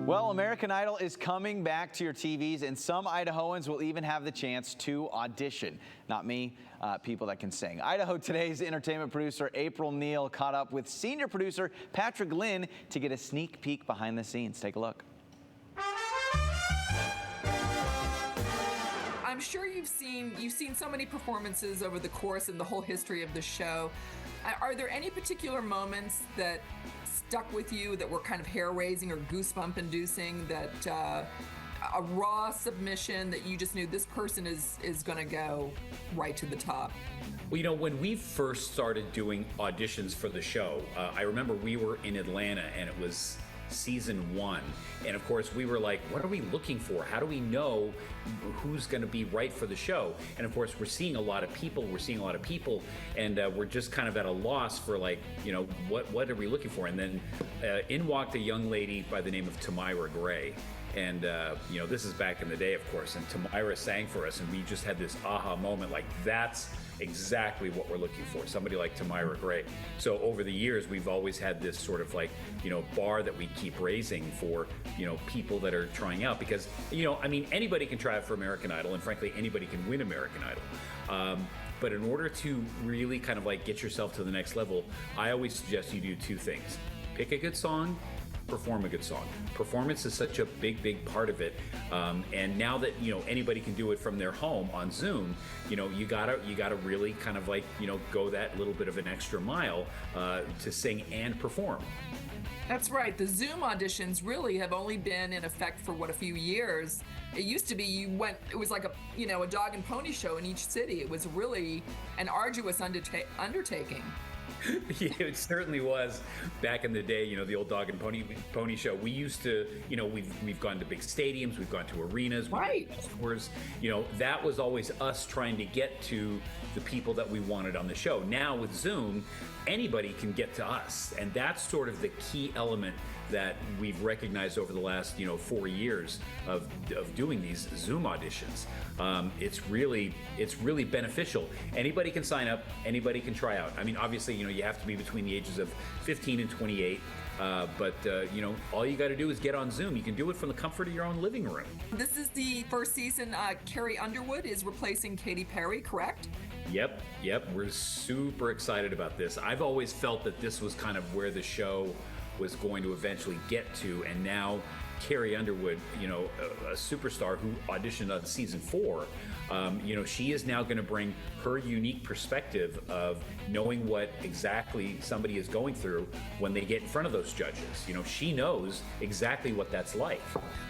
Well, American Idol is coming back to your TVs, and some Idahoans will even have the chance to audition. Not me, people that can sing. Idaho Today's entertainment producer April Neal caught up with senior producer Patrick Lynn to get a sneak peek behind the scenes. Take a look. I'm sure you've seen so many performances over the course of the whole history of the show. Are there any particular moments that stuck with you that were kind of hair-raising or goosebump-inducing, that a raw submission that you just knew this person is going to go right to the top? Well, you know, when we first started doing auditions for the show, I remember we were in Atlanta and it was season 1, and of course we were like, what are we looking for? How do we know who's going to be right for the show? And of course we're seeing a lot of people, and we're just kind of at a loss for, like, you know, what are we looking for? And then in walked a young lady by the name of Tamira Gray. And, you know, this is back in the day, of course, and Tamira sang for us, and we just had this aha moment, like, that's exactly what we're looking for, somebody like Tamira Gray. So over the years, we've always had this sort of, like, you know, bar that we keep raising for, you know, people that are trying out, because, you know, I mean, anybody can try out for American Idol, and frankly, anybody can win American Idol. But in order to really kind of, like, get yourself to the next level, I always suggest you do two things. Pick a good song, perform a good song. Performance is such a big part of it, and now that, you know, anybody can do it from their home on Zoom, you know, you gotta really kind of, like, you know, go that little bit of an extra mile to sing and perform. That's right. The Zoom auditions really have only been in effect for, what, a few years. It used to be it was like a dog and pony show in each city. It was really an arduous undertaking. Yeah, it certainly was back in the day, you know, the old dog and pony show. We used to, you know, we've gone to big stadiums, we've gone to arenas, right? Tours, you know, that was always us trying to get to the people that we wanted on the show. Now with Zoom, anybody can get to us, and that's sort of the key element that we've recognized over the last, you know, 4 years of doing these Zoom auditions. It's really beneficial. Anybody can sign up, anybody can try out. I mean, obviously, you know, you have to be between the ages of 15 and 28, but you know, all you got to do is get on Zoom. You can do it from the comfort of your own living room. This is the first season. Carrie Underwood is replacing Katy Perry, correct? Yep. We're super excited about this. I've always felt that this was kind of where the show was going to eventually get to, and now Carrie Underwood, you know, a superstar who auditioned on season 4, you know, she is now going to bring her unique perspective of knowing what exactly somebody is going through when they get in front of those judges. You know, she knows exactly what that's like.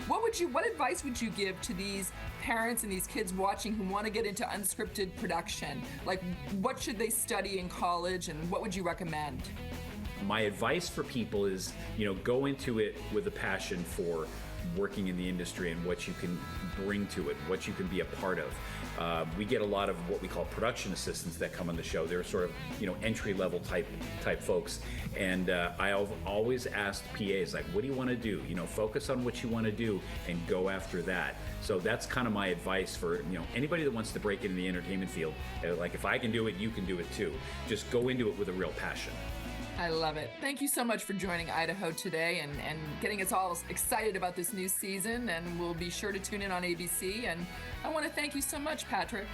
What advice would you give to these parents and these kids watching who want to get into unscripted production? Like, what should they study in college, and what would you recommend? My advice for people is, you know, go into it with a passion for working in the industry and what you can bring to it, what you can be a part of. We get a lot of what we call production assistants that come on the show. They're sort of, you know, entry-level type folks. And I've always asked PAs, like, what do you want to do? You know, focus on what you want to do and go after that. So that's kind of my advice for, you know, anybody that wants to break into the entertainment field. Like, if I can do it, you can do it too. Just go into it with a real passion. I love it. Thank you so much for joining Idaho Today and getting us all excited about this new season. And we'll be sure to tune in on ABC. And I want to thank you so much, Patrick.